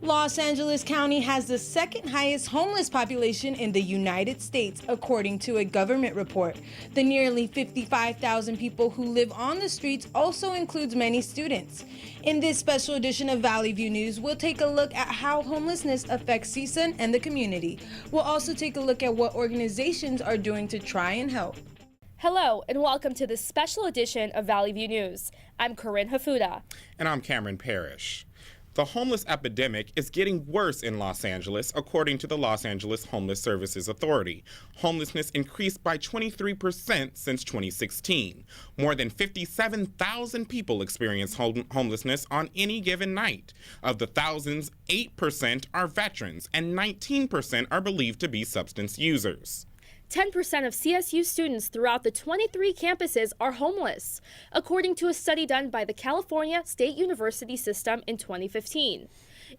Los Angeles County has the second highest homeless population in the United States, according to a government report. The nearly 55,000 people who live on the streets also includes many students. In this special edition of Valley View News, we'll take a look at how homelessness affects CSUN and the community. We'll also take a look at what organizations are doing to try and help. Hello and welcome to this special edition of Valley View News. I'm Corinne Hafuda. And I'm Cameron Parrish. The homeless epidemic is getting worse in Los Angeles, according to the Los Angeles Homeless Services Authority. Homelessness increased by 23% since 2016. More than 57,000 people experience homelessness on any given night. Of the thousands, 8% are veterans and 19% are believed to be substance users. 10% of CSU students throughout the 23 campuses are homeless, according to a study done by the California State University System in 2015.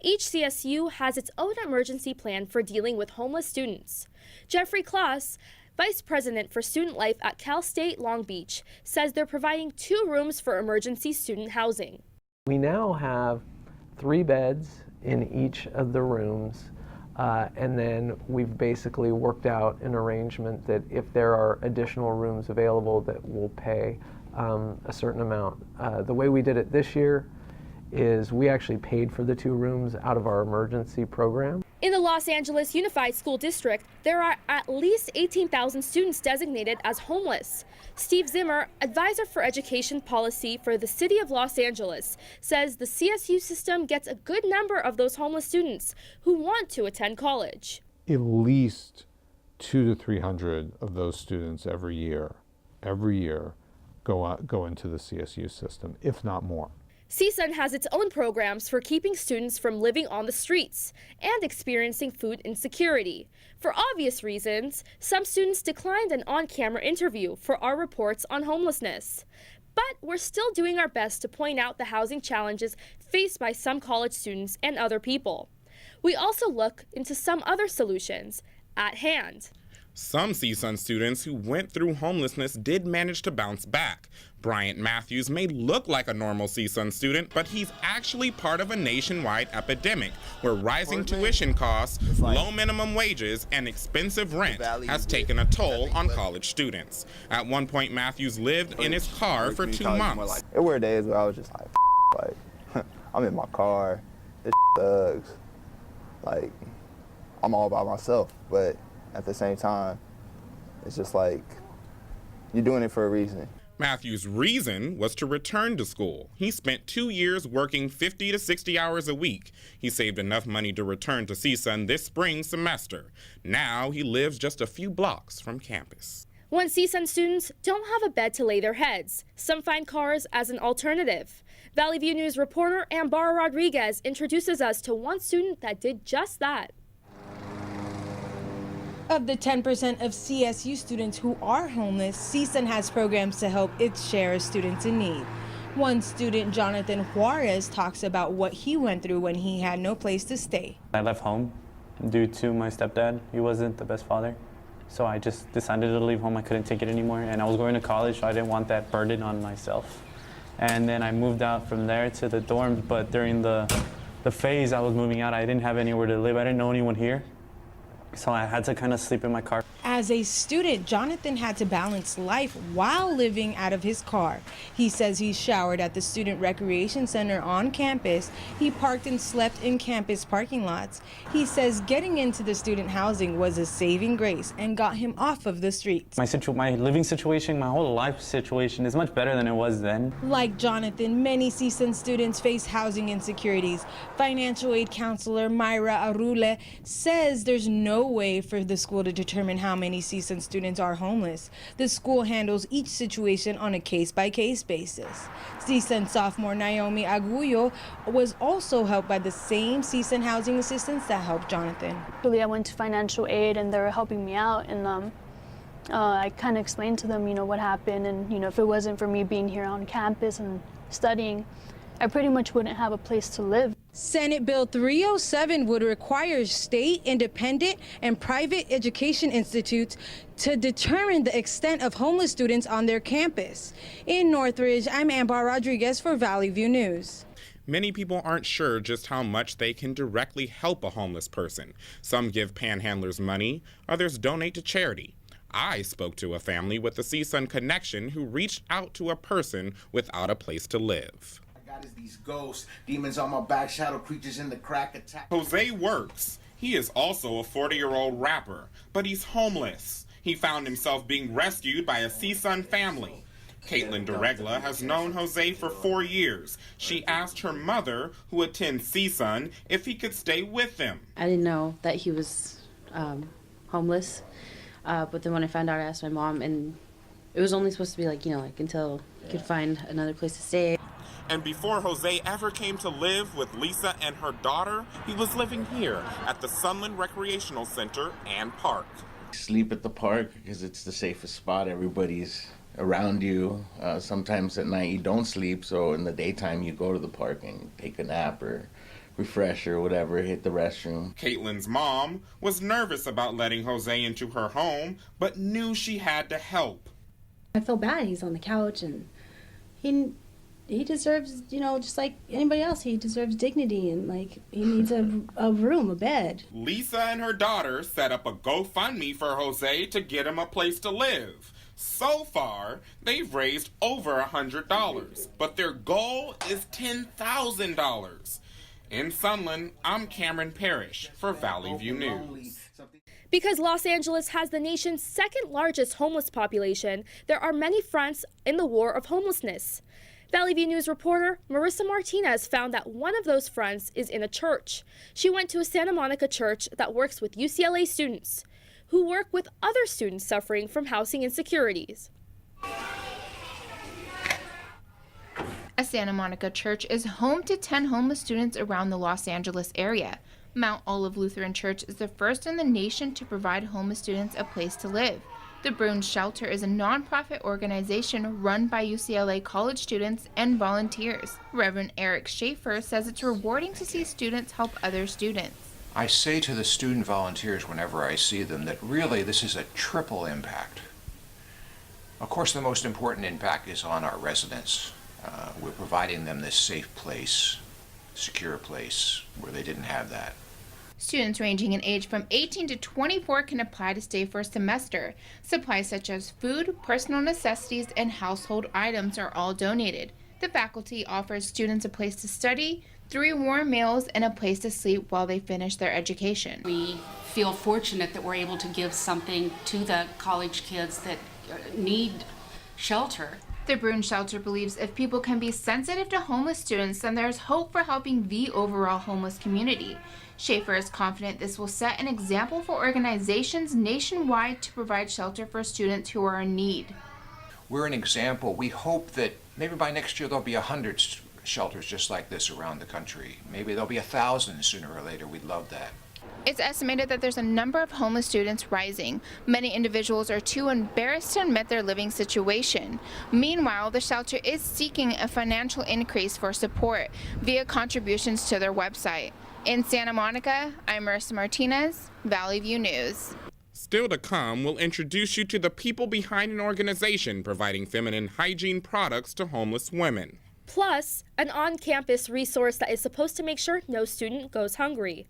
Each CSU has its own emergency plan for dealing with homeless students. Jeffrey Klaus, Vice President for Student Life at Cal State Long Beach, says they're providing 2 rooms for emergency student housing. We now have 3 beds in each of the rooms. And then we've basically worked out an arrangement that if there are additional rooms available, that we'll pay a certain amount. The way we did it this year is we actually paid for the 2 rooms out of our emergency program. In the Los Angeles Unified School District, there are at least 18,000 students designated as homeless. Steve Zimmer, advisor for education policy for the city of Los Angeles, says the CSU system gets a good number of those homeless students who want to attend college. At least 200 to 300 of those students every year go into the CSU system, if not more. CSUN has its own programs for keeping students from living on the streets and experiencing food insecurity. For obvious reasons, some students declined an on-camera interview for our reports on homelessness. But we're still doing our best to point out the housing challenges faced by some college students and other people. We also look into some other solutions at hand. Some CSUN students who went through homelessness did manage to bounce back. Bryant Matthews may look like a normal CSUN student, but he's actually part of a nationwide epidemic where rising tuition costs, low minimum wages, and expensive rent has taken a toll on college students. At one point, Matthews lived in his car for 2 months. There were days where I was just like I'm in my car, this sucks. Like, I'm all by myself, but at the same time, it's just like, you're doing it for a reason. Matthew's reason was to return to school. He spent 2 years working 50 to 60 hours a week. He saved enough money to return to CSUN this spring semester. Now he lives just a few blocks from campus. When CSUN students don't have a bed to lay their heads, some find cars as an alternative. Valley View News reporter Ambara Rodriguez introduces us to one student that did just that. Of the 10% of CSU students who are homeless, CSUN has programs to help its share of students in need. One student, Jonathan Juarez, talks about what he went through when he had no place to stay. I left home due to my stepdad. He wasn't the best father. So I just decided to leave home. I couldn't take it anymore. And I was going to college, so I didn't want that burden on myself. And then I moved out from there to the dorms, but during the phase I was moving out, I didn't have anywhere to live. I didn't know anyone here. So I had to kind of sleep in my car. As a student, Jonathan had to balance life while living out of his car. He says he showered at the Student Recreation Center on campus. He parked and slept in campus parking lots. He says getting into the student housing was a saving grace and got him off of the streets. My living situation, my whole life situation is much better than it was then. Like Jonathan, many CSUN students face housing insecurities. Financial aid counselor Myra Arule says there's no way for the school to determine how many CSUN students are homeless. The school handles each situation on a case-by-case basis. CSUN sophomore Naomi Aguyo was also helped by the same CSUN housing assistants that helped Jonathan. I went to financial aid and they were helping me out, and I kind of explained to them, what happened, and if it wasn't for me being here on campus and studying, I pretty much wouldn't have a place to live. Senate Bill 307 would require state, independent, and private education institutes to determine the extent of homeless students on their campus. In Northridge, I'm Ambar Rodriguez for Valley View News. Many people aren't sure just how much they can directly help a homeless person. Some give panhandlers money, others donate to charity. I spoke to a family with a CSUN connection who reached out to a person without a place to live. God is these ghosts, demons on my back, shadow creatures in the crack attack. Jose works. He is also a 40-year-old rapper, but he's homeless. He found himself being rescued by a CSUN family. Caitlin DeRegla has known Jose for 4 years. She asked her mother, who attends CSUN, if he could stay with them. I didn't know that he was homeless, but then when I found out, I asked my mom, and it was only supposed to be like until he could find another place to stay. And before Jose ever came to live with Lisa and her daughter, he was living here at the Sunland Recreational Center and Park. Sleep at the park because it's the safest spot. Everybody's around you. Sometimes at night you don't sleep, so in the daytime you go to the park and take a nap or refresh or whatever, hit the restroom. Caitlin's mom was nervous about letting Jose into her home, but knew she had to help. I feel bad. He's on the couch, and he deserves, just like anybody else, he deserves dignity, and he needs a room, a bed. Lisa and her daughter set up a GoFundMe for Jose to get him a place to live. So far, they've raised over $100, but their goal is $10,000. In Sunland, I'm Cameron Parrish for Valley View News. Because Los Angeles has the nation's second largest homeless population, there are many fronts in the war of homelessness. Valley View News reporter Marissa Martinez found that one of those fronts is in a church. She went to a Santa Monica church that works with UCLA students who work with other students suffering from housing insecurities. A Santa Monica church is home to 10 homeless students around the Los Angeles area. Mount Olive Lutheran Church is the first in the nation to provide homeless students a place to live. The Bruins Shelter is a nonprofit organization run by UCLA college students and volunteers. Reverend Eric Schaefer says it's rewarding to see students help other students. I say to the student volunteers whenever I see them that really this is a triple impact. Of course, the most important impact is on our residents. We're providing them this safe place, secure place, where they didn't have that. Students ranging in age from 18 to 24 can apply to stay for a semester. Supplies such as food, personal necessities, and household items are all donated. The faculty offers students a place to study, 3 warm meals, and a place to sleep while they finish their education. We feel fortunate that we're able to give something to the college kids that need shelter. The Bruins Shelter believes if people can be sensitive to homeless students, then there's hope for helping the overall homeless community. Schaefer is confident this will set an example for organizations nationwide to provide shelter for students who are in need. We're an example. We hope that maybe by next year there'll be 100 shelters just like this around the country. Maybe there'll be 1,000 sooner or later. We'd love that. It's estimated that there's a number of homeless students rising. Many individuals are too embarrassed to admit their living situation. Meanwhile, the shelter is seeking a financial increase for support via contributions to their website. In Santa Monica, I'm Marissa Martinez, Valley View News. Still to come, we'll introduce you to the people behind an organization providing feminine hygiene products to homeless women. Plus, an on-campus resource that is supposed to make sure no student goes hungry.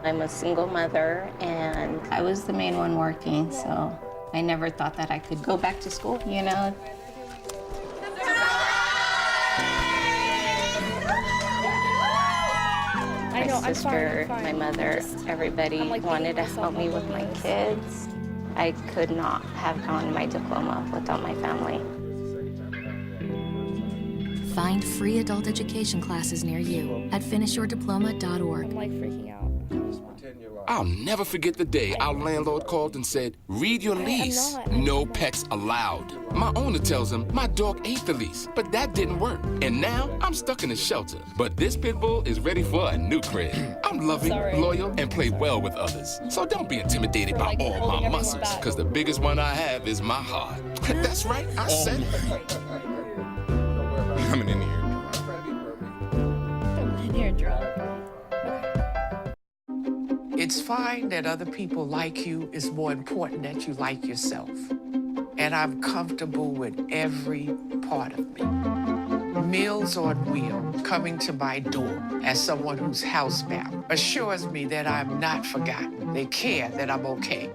I'm a single mother, and I was the main one working, so I never thought that I could go back to school, I know, my sister, I'm fine. my mother, everybody wanted to help me with my kids. I could not have gotten my diploma without my family. Find free adult education classes near you at finishyourdiploma.org. I'm freaking out. I'll never forget the day our landlord called and said, read your lease. No pets allowed. My owner tells him my dog ate the lease, but that didn't work. And now I'm stuck in a shelter. But this pit bull is ready for a new crib. I'm loving, loyal, and play well with others. So don't be intimidated by all my muscles, because the biggest one I have is my heart. That's right, I said it. I'm an in-ear It's fine that other people like you. It's more important that you like yourself. And I'm comfortable with every part of me. Meals on Wheels coming to my door as someone who's housebound assures me that I'm not forgotten. They care that I'm okay.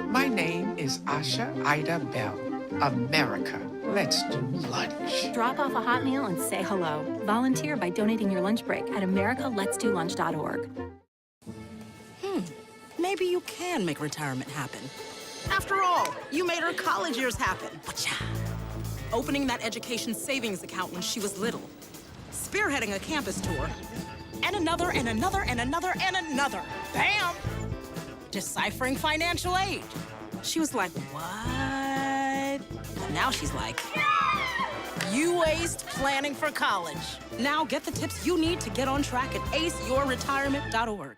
My name is Asha Ida Bell. America, let's do lunch. Drop off a hot meal and say hello. Volunteer by donating your lunch break at americaletsdolunch.org. Maybe you can make retirement happen. After all, you made her college years happen. Opening that education savings account when she was little. Spearheading a campus tour. And another, and another, and another, and another. Bam! Deciphering financial aid. She was like, what? But now she's like, you waste planning for college. Now get the tips you need to get on track at aceyourretirement.org.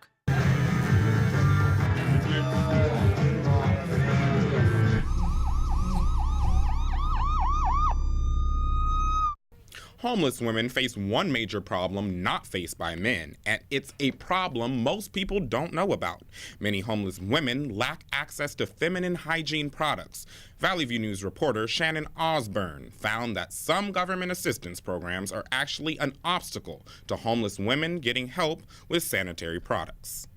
Homeless women face one major problem not faced by men, and it's a problem most people don't know about. Many homeless women lack access to feminine hygiene products. Valley View News reporter Shannon Osborne found that some government assistance programs are actually an obstacle to homeless women getting help with sanitary products.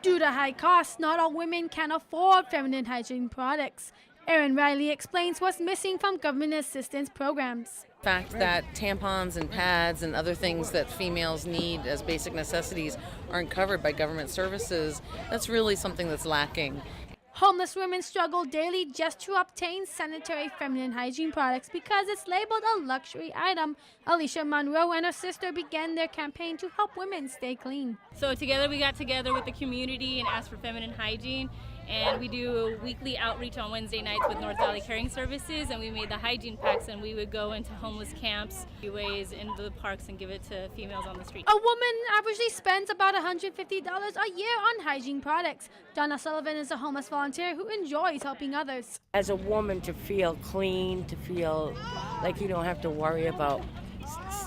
Due to high costs, not all women can afford feminine hygiene products. Erin Riley explains what's missing from government assistance programs. The fact that tampons and pads and other things that females need as basic necessities aren't covered by government services, that's really something that's lacking. Homeless women struggle daily just to obtain sanitary feminine hygiene products because it's labeled a luxury item. Alicia Monroe and her sister began their campaign to help women stay clean. So together we got together with the community and asked for feminine hygiene. And we do weekly outreach on Wednesday nights with North Valley Caring Services, and we made the hygiene packs, and we would go into homeless camps, ways into the parks, and give it to females on the street. A woman averagely spends about $150 a year on hygiene products. Donna Sullivan is a homeless volunteer who enjoys helping others. As a woman, to feel clean, to feel like you don't have to worry about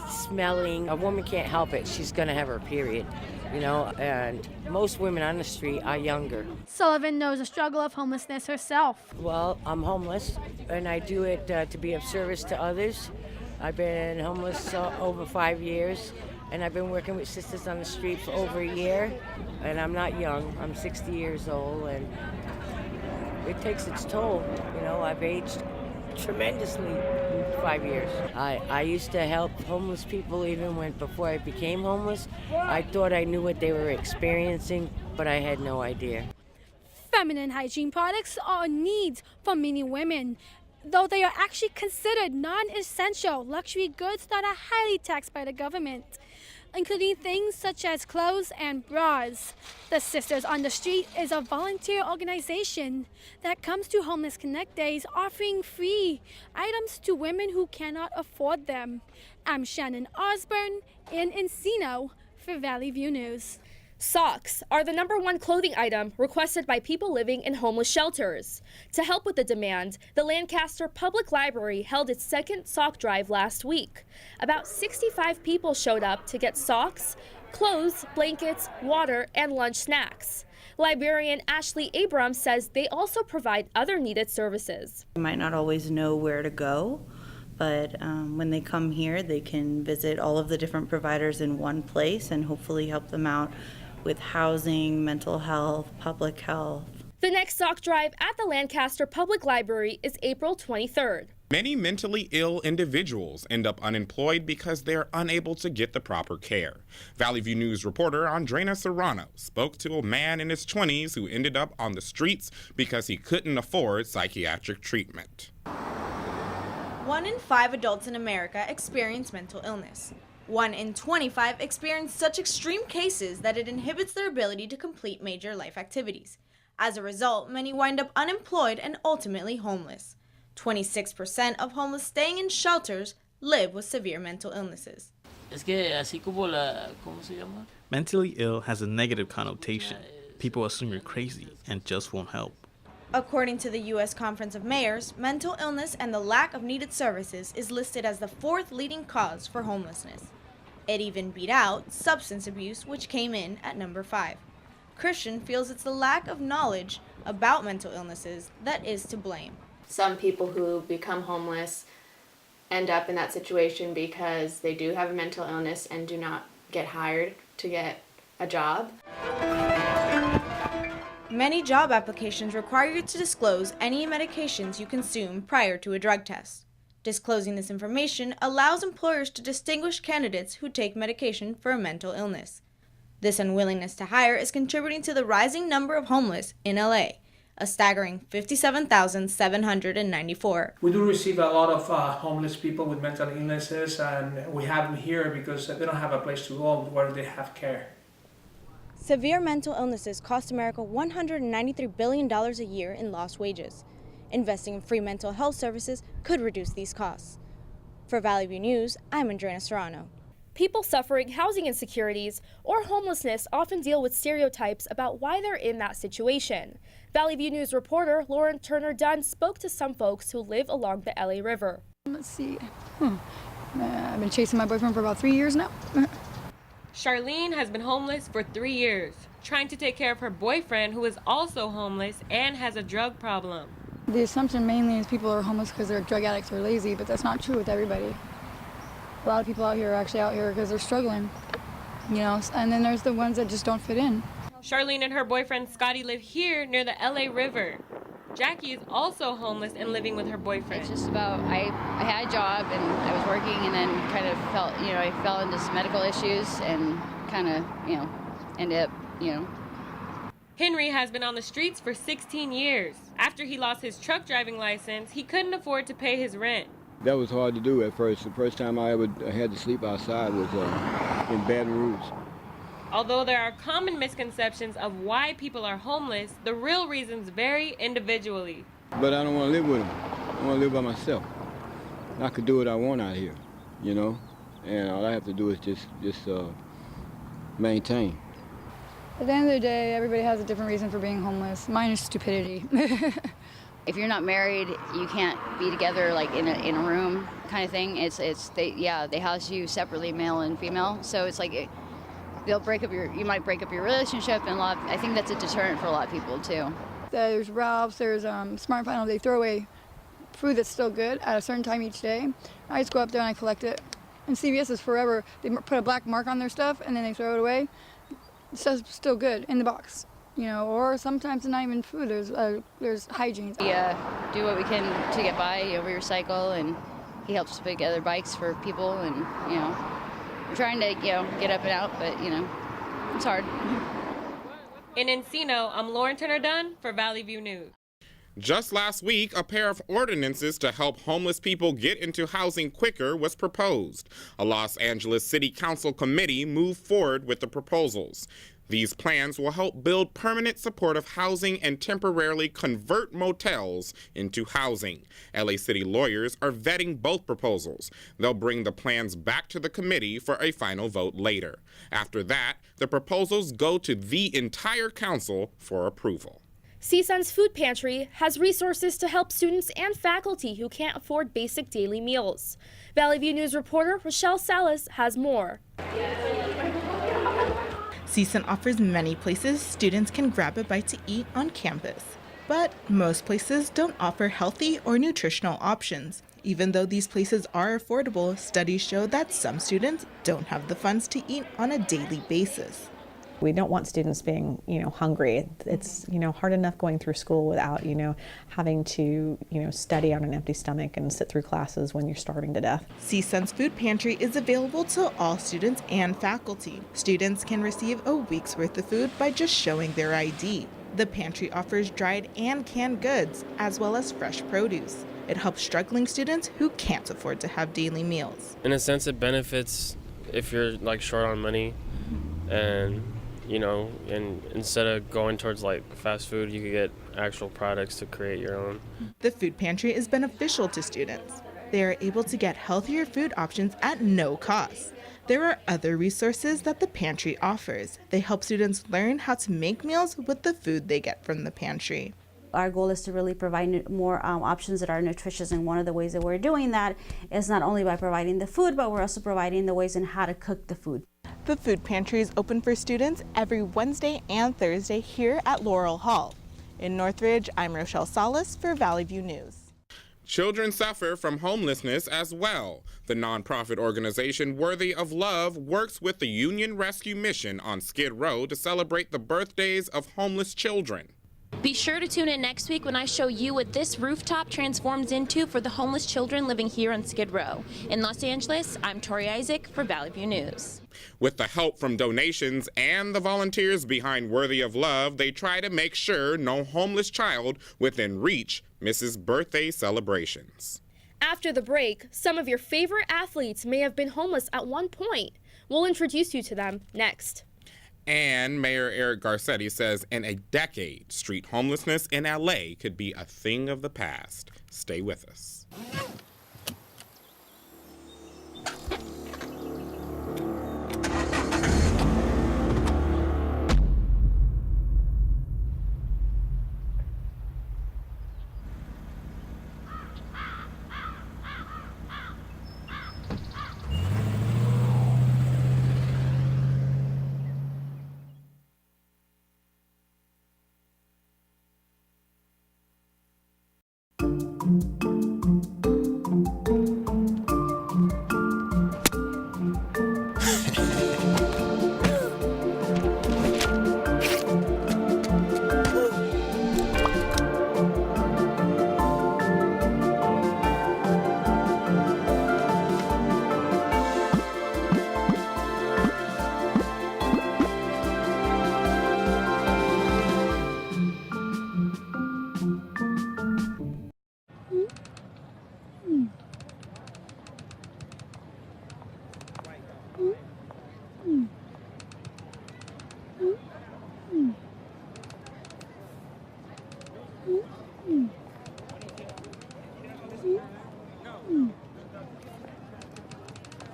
smelling. A woman can't help it. She's going to have her period. You know, and most women on the street are younger. Sullivan knows the struggle of homelessness herself. Well, I'm homeless, and I do it to be of service to others. I've been homeless over 5 years, and I've been working with sisters on the street for over a year, and I'm not young. I'm 60 years old, and it takes its toll. You know, I've aged tremendously in 5 years. I used to help homeless people even before I became homeless. I thought I knew what they were experiencing, but I had no idea. Feminine hygiene products are needs for many women, though they are actually considered non-essential luxury goods that are highly taxed by the government, including things such as clothes and bras. The Sisters on the Street is a volunteer organization that comes to Homeless Connect Days offering free items to women who cannot afford them. I'm Shannon Osborne in Encino for Valley View News. Socks are the #1 clothing item requested by people living in homeless shelters. To help with the demand, the Lancaster Public Library held its second sock drive last week. About 65 people showed up to get socks, clothes, blankets, water, and lunch snacks. Librarian Ashley Abrams says they also provide other needed services. They might not always know where to go, but when they come here, they can visit all of the different providers in one place and hopefully help them out with housing, mental health, public health. The next sock drive at the Lancaster Public Library is April 23rd. Many mentally ill individuals end up unemployed because they're unable to get the proper care. Valley View News reporter Andrena Serrano spoke to a man in his 20s who ended up on the streets because he couldn't afford psychiatric treatment. 1 in 5 adults in America experience mental illness. 1 in 25 experience such extreme cases that it inhibits their ability to complete major life activities. As a result, many wind up unemployed and ultimately homeless. 26% of homeless staying in shelters live with severe mental illnesses. Mentally ill has a negative connotation. People assume you're crazy and just won't help. According to the U.S. Conference of Mayors, mental illness and the lack of needed services is listed as the 4th leading cause for homelessness. It even beat out substance abuse, which came in at number 5. Christian feels it's the lack of knowledge about mental illnesses that is to blame. Some people who become homeless end up in that situation because they do have a mental illness and do not get hired to get a job. Many job applications require you to disclose any medications you consume prior to a drug test. Disclosing this information allows employers to distinguish candidates who take medication for a mental illness. This unwillingness to hire is contributing to the rising number of homeless in LA, a staggering 57,794. We do receive a lot of homeless people with mental illnesses, and we have them here because they don't have a place to go where they have care. Severe mental illnesses cost America $193 billion a year in lost wages. Investing in free mental health services could reduce these costs. For Valley View News, I'm Andrea Serrano. People suffering housing insecurities or homelessness often deal with stereotypes about why they're in that situation. Valley View News reporter Lauren Turner-Dunn spoke to some folks who live along the LA River. Let's see. I've been chasing my boyfriend for about 3 years now. Charlene has been homeless for 3 years, trying to take care of her boyfriend who is also homeless and has a drug problem. The assumption mainly is people are homeless because they're drug addicts or lazy, but that's not true with everybody. A lot of people out here are actually out here because they're struggling, you know, and then there's the ones that just don't fit in. Charlene and her boyfriend Scotty live here near the LA River. Jackie is also homeless and living with her boyfriend. It's just about, I had a job and I was working and then kind of felt, you know, I fell into some medical issues and kind of, you know, ended up, you know. Henry has been on the streets for 16 years. After he lost his truck driving license, he couldn't afford to pay his rent. That was hard to do at first. The first time I ever had to sleep outside was in Baton Rouge. Although there are common misconceptions of why people are homeless, the real reasons vary individually. But I don't want to live with them. I want to live by myself. I could do what I want out here, you know, and all I have to do is just maintain. At the end of the day, everybody has a different reason for being homeless. Mine is stupidity. If you're not married, you can't be together like in a room kind of thing. They house you separately, male and female. So it's like you might break up your relationship, and I think that's a deterrent for a lot of people too. There's Ralph's, there's Smart Final. They throw away food that's still good at a certain time each day. I just go up there and I collect it. And CVS is forever. They put a black mark on their stuff and then they throw it away. It says still good in the box. You know, or sometimes not even food. There's hygiene. We do what we can to get by. You know, we recycle, and he helps put together bikes for people, and you know, we're trying to get up and out, but you know, it's hard. In Encino, I'm Lauren Turner-Dunn for Valley View News. Just last week, a pair of ordinances to help homeless people get into housing quicker was proposed. A Los Angeles City Council committee moved forward with the proposals. These plans will help build permanent supportive housing and temporarily convert motels into housing. LA City lawyers are vetting both proposals. They'll bring the plans back to the committee for a final vote later. After that, the proposals go to the entire council for approval. CSUN's Food Pantry has resources to help students and faculty who can't afford basic daily meals. Valley View News reporter Rochelle Salas has more. CSUN offers many places students can grab a bite to eat on campus. But most places don't offer healthy or nutritional options. Even though these places are affordable, studies show that some students don't have the funds to eat on a daily basis. We don't want students being, hungry. It's, hard enough going through school without, having to, study on an empty stomach and sit through classes when you're starving to death. CSUN's Food Pantry is available to all students and faculty. Students can receive a week's worth of food by just showing their ID. The pantry offers dried and canned goods, as well as fresh produce. It helps struggling students who can't afford to have daily meals. In a sense, it benefits if you're short on money, and and instead of going towards fast food, you could get actual products to create your own. The food pantry is beneficial to students. They are able to get healthier food options at no cost. There are other resources that the pantry offers. They help students learn how to make meals with the food they get from the pantry. Our goal is to really provide more options that are nutritious, and one of the ways that we're doing that is not only by providing the food, but we're also providing the ways in how to cook the food. The food pantry is open for students every Wednesday and Thursday here at Laurel Hall. In Northridge, I'm Rochelle Salas for Valley View News. Children suffer from homelessness as well. The nonprofit organization Worthy of Love works with the Union Rescue Mission on Skid Row to celebrate the birthdays of homeless children. Be sure to tune in next week when I show you what this rooftop transforms into for the homeless children living here on Skid Row. In Los Angeles, I'm Tori Isaac for Valley View News. With the help from donations and the volunteers behind Worthy of Love, they try to make sure no homeless child within reach misses birthday celebrations. After the break, some of your favorite athletes may have been homeless at one point. We'll introduce you to them next. And Mayor Eric Garcetti says in a decade, street homelessness in LA could be a thing of the past. Stay with us.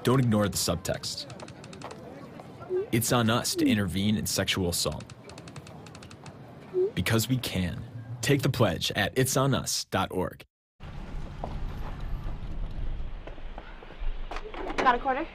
Don't ignore the subtext. It's on us to intervene in sexual assault. Because we can. Take the pledge at itsonus.org. Got a quarter?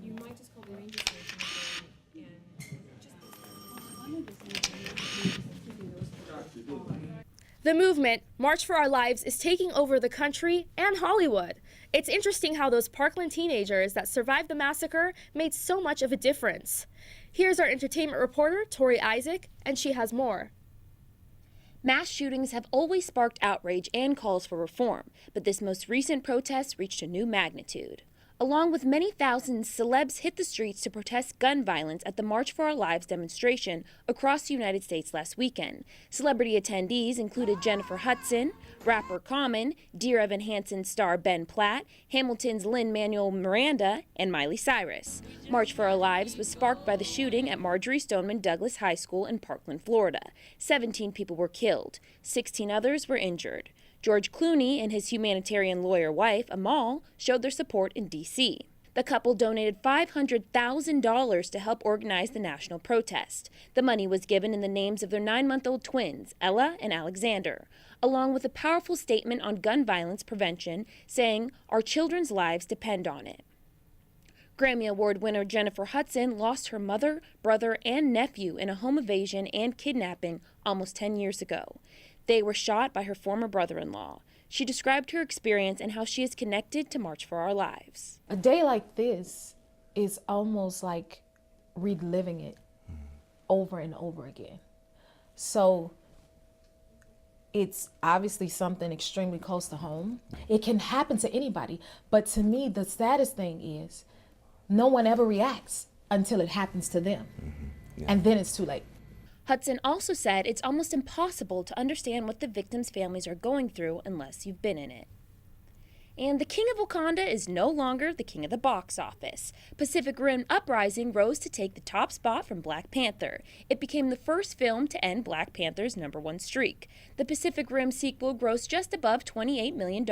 You might just call the ranger station and The movement, March for Our Lives, is taking over the country and Hollywood. It's interesting how those Parkland teenagers that survived the massacre made so much of a difference. Here's our entertainment reporter, Tori Isaac, and she has more. Mass shootings have always sparked outrage and calls for reform, but this most recent protest reached a new magnitude. Along with many thousands, celebs hit the streets to protest gun violence at the March for Our Lives demonstration across the United States last weekend. Celebrity attendees included Jennifer Hudson, rapper Common, Dear Evan Hansen star Ben Platt, Hamilton's Lin-Manuel Miranda, and Miley Cyrus. March for Our Lives was sparked by the shooting at Marjorie Stoneman Douglas High School in Parkland, Florida. 17 people were killed. 16 others were injured. George Clooney and his humanitarian lawyer wife, Amal, showed their support in D.C. The couple donated $500,000 to help organize the national protest. The money was given in the names of their 9-month-old twins, Ella and Alexander, along with a powerful statement on gun violence prevention, saying, "Our children's lives depend on it." Grammy Award winner Jennifer Hudson lost her mother, brother, and nephew in a home invasion and kidnapping almost 10 years ago. They were shot by her former brother-in-law. She described her experience and how she is connected to March for Our Lives. A day like this is almost like reliving it over and over again. So it's obviously something extremely close to home. It can happen to anybody, but to me, the saddest thing is no one ever reacts until it happens to them. And then it's too late. Hudson also said it's almost impossible to understand what the victims' families are going through unless you've been in it. And the King of Wakanda is no longer the king of the box office. Pacific Rim Uprising rose to take the top spot from Black Panther. It became the first film to end Black Panther's #1 streak. The Pacific Rim sequel grossed just above $28 million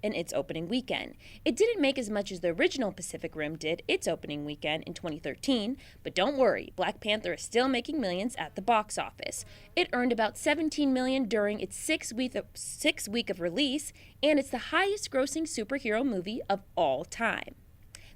in its opening weekend. It didn't make as much as the original Pacific Rim did its opening weekend in 2013, but don't worry, Black Panther is still making millions at the box office. It earned about $17 million during its sixth week of release, and it's the highest grossing superhero movie of all time.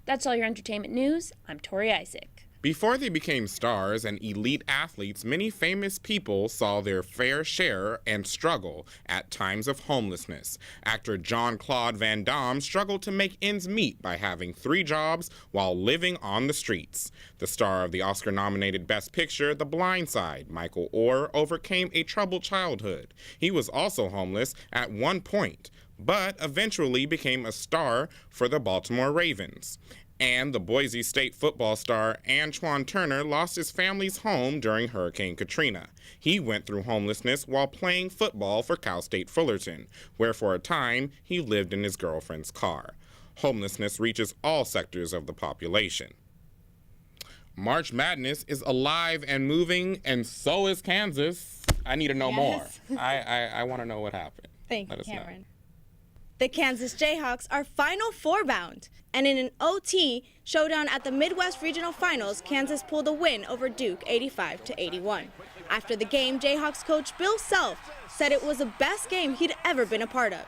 That's all your entertainment news. I'm Tori Isaac. Before they became stars and elite athletes, many famous people saw their fair share and struggle at times of homelessness. Actor Jean-Claude Van Damme struggled to make ends meet by having 3 jobs while living on the streets. The star of the Oscar-nominated Best Picture, The Blind Side, Michael Oher, overcame a troubled childhood. He was also homeless at one point, but eventually became a star for the Baltimore Ravens. And the Boise State football star Antoine Turner lost his family's home during Hurricane Katrina. He went through homelessness while playing football for Cal State Fullerton, where for a time he lived in his girlfriend's car. Homelessness reaches all sectors of the population. March Madness is alive and moving, and so is Kansas. I need to know more. I want to know what happened. Thank Let you, us know. Cameron. The Kansas Jayhawks are Final Four bound, and in an OT showdown at the Midwest Regional Finals, Kansas pulled a win over Duke 85-81. After the game, Jayhawks coach Bill Self said it was the best game he'd ever been a part of.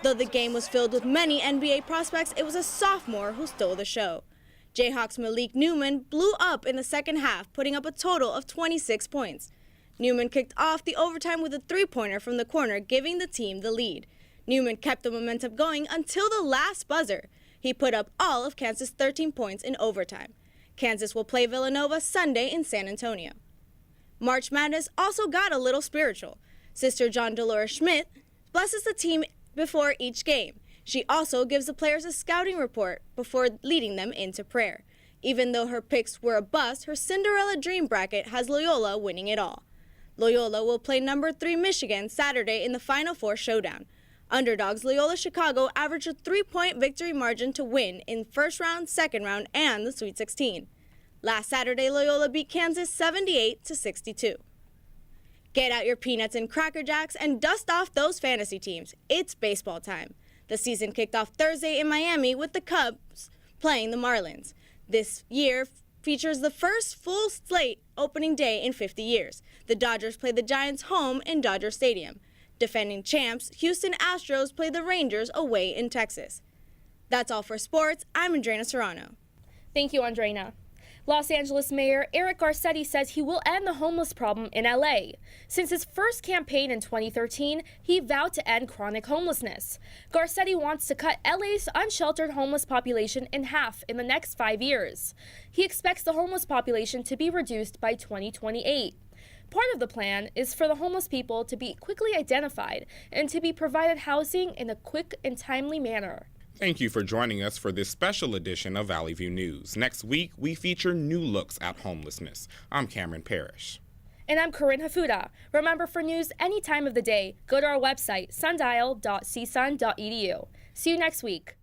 Though the game was filled with many NBA prospects, it was a sophomore who stole the show. Jayhawks Malik Newman blew up in the second half, putting up a total of 26 points. Newman kicked off the overtime with a three-pointer from the corner, giving the team the lead. Newman kept the momentum going until the last buzzer. He put up all of Kansas' 13 points in overtime. Kansas will play Villanova Sunday in San Antonio. March Madness also got a little spiritual. Sister John Dolores Schmidt blesses the team before each game. She also gives the players a scouting report before leading them into prayer. Even though her picks were a bust, her Cinderella dream bracket has Loyola winning it all. Loyola will play number 3 Michigan Saturday in the Final Four showdown. Underdogs Loyola Chicago averaged a 3-point victory margin to win in first round, second round, and the Sweet 16. Last Saturday, Loyola beat Kansas 78-62. Get out your peanuts and Cracker Jacks and dust off those fantasy teams. It's baseball time. The season kicked off Thursday in Miami with the Cubs playing the Marlins. This year features the first full slate opening day in 50 years. The Dodgers play the Giants home in Dodger Stadium. Defending champs, Houston Astros play the Rangers away in Texas. That's all for sports. I'm Andrena Serrano. Thank you, Andrena. Los Angeles Mayor Eric Garcetti says he will end the homeless problem in LA. Since his first campaign in 2013, he vowed to end chronic homelessness. Garcetti wants to cut LA's unsheltered homeless population in half in the next 5 years. He expects the homeless population to be reduced by 2028. Part of the plan is for the homeless people to be quickly identified and to be provided housing in a quick and timely manner. Thank you for joining us for this special edition of Valley View News. Next week, we feature new looks at homelessness. I'm Cameron Parrish. And I'm Corinne Hafuda. Remember, for news any time of the day, go to our website, sundial.csun.edu. See you next week.